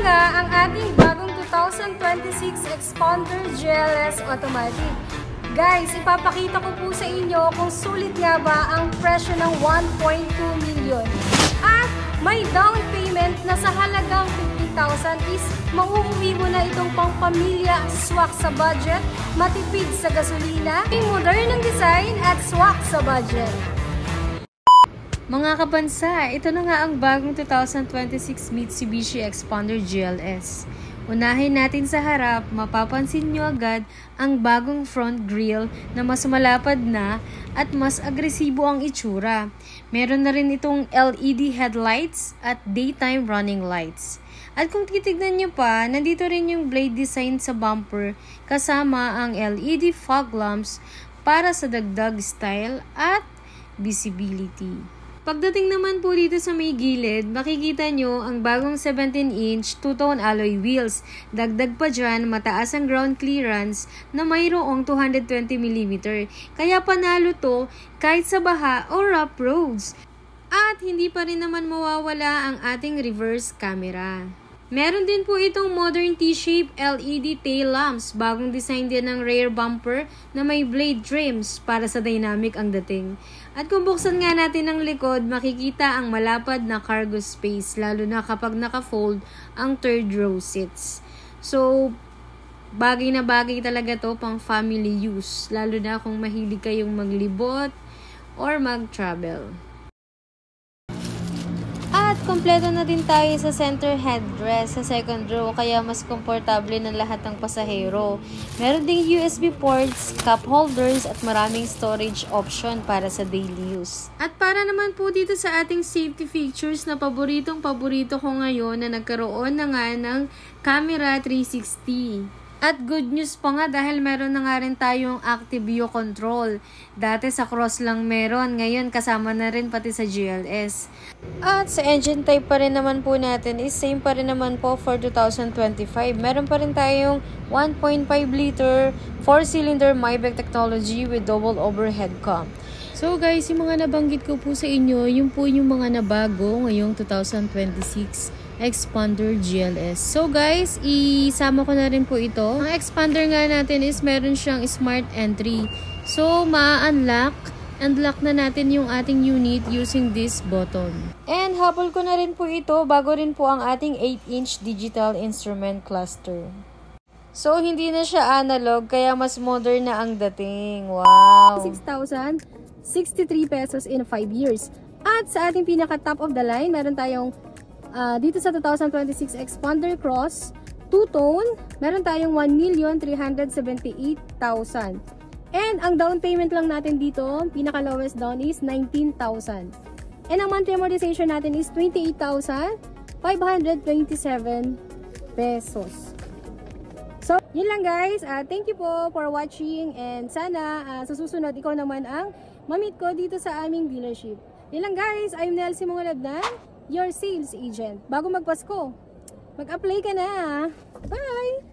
nga ang ating bagong 2026 Expander GLS Automatic. Guys, ipapakita ko po sa inyo kung sulit nga ba ang presyo ng 1.2 million. At may down payment na sa halagang 50,000 is mauuwi mo na itong pang-pamilya, swak sa budget, matipid sa gasolina, modern ng design at swak sa budget. Mga kabansa, ito na nga ang bagong 2026 Mitsubishi Expander GLS. Unahin natin sa harap, mapapansin nyo agad ang bagong front grille na mas malapad na at mas agresibo ang itsura. Meron na rin itong LED headlights at daytime running lights. At kung titignan nyo pa, nandito rin yung blade design sa bumper kasama ang LED fog lamps para sa dagdag style at visibility. Pagdating naman po dito sa may gilid, makikita nyo ang bagong 17-inch two-tone alloy wheels. Dagdag pa dyan, mataas ang ground clearance na mayroong 220mm. Kaya panalo to kahit sa baha o rough roads. At hindi pa rin naman mawawala ang ating reverse camera. Meron din po itong modern T-shape LED tail lamps. Bagong design din ng rear bumper na may blade trims para sa dynamic ang dating. At kung buksan nga natin ang likod, makikita ang malapad na cargo space, lalo na kapag naka-fold ang third row seats. So, bagay na bagay talaga to pang family use, lalo na kung mahilig kayong maglibot or mag-travel. At kompleto na din tayo sa center headrest sa second row, kaya mas komportable ng lahat ng pasahero. Meron ding USB ports, cup holders at maraming storage option para sa daily use. At para naman po dito sa ating safety features na paborito ko ngayon na nagkaroon na nga ng camera 360. At good news pa nga dahil meron na nga rin tayong active view control. Dati sa Cross lang meron, ngayon kasama na rin pati sa GLS. At sa engine type pa rin naman po natin is same pa rin naman po for 2025. Meron pa rin tayong 1.5 liter 4-cylinder Maybach technology with double overhead cam. So guys, yung mga nabanggit ko po sa inyo, yung po yung mga nabago ngayong 2026 Expander GLS. So guys, isama ko na rin po ito. Ang Expander nga natin is meron siyang smart entry. So ma-unlock na natin yung ating unit using this button. And habol ko na rin po ito bago rin po ang ating 8-inch digital instrument cluster. So hindi na siya analog kaya mas modern na ang dating. Wow! 6,063 pesos in 5 years. At sa ating pinaka top of the line, meron tayong dito sa 2026 Expander Cross, two-tone, meron tayong 1,378,000. And ang down payment lang natin dito, pinaka-lowest down is 19,000. And ang monthly amortization natin is 28,527 pesos. So, yun lang guys. Thank you po for watching and sana sa susunod ikaw naman ang mamit ko dito sa aming dealership. Yun lang guys. I'm Nelsie Mongolabnan, your sales agent. Bago magpasko, mag-apply ka na. Bye!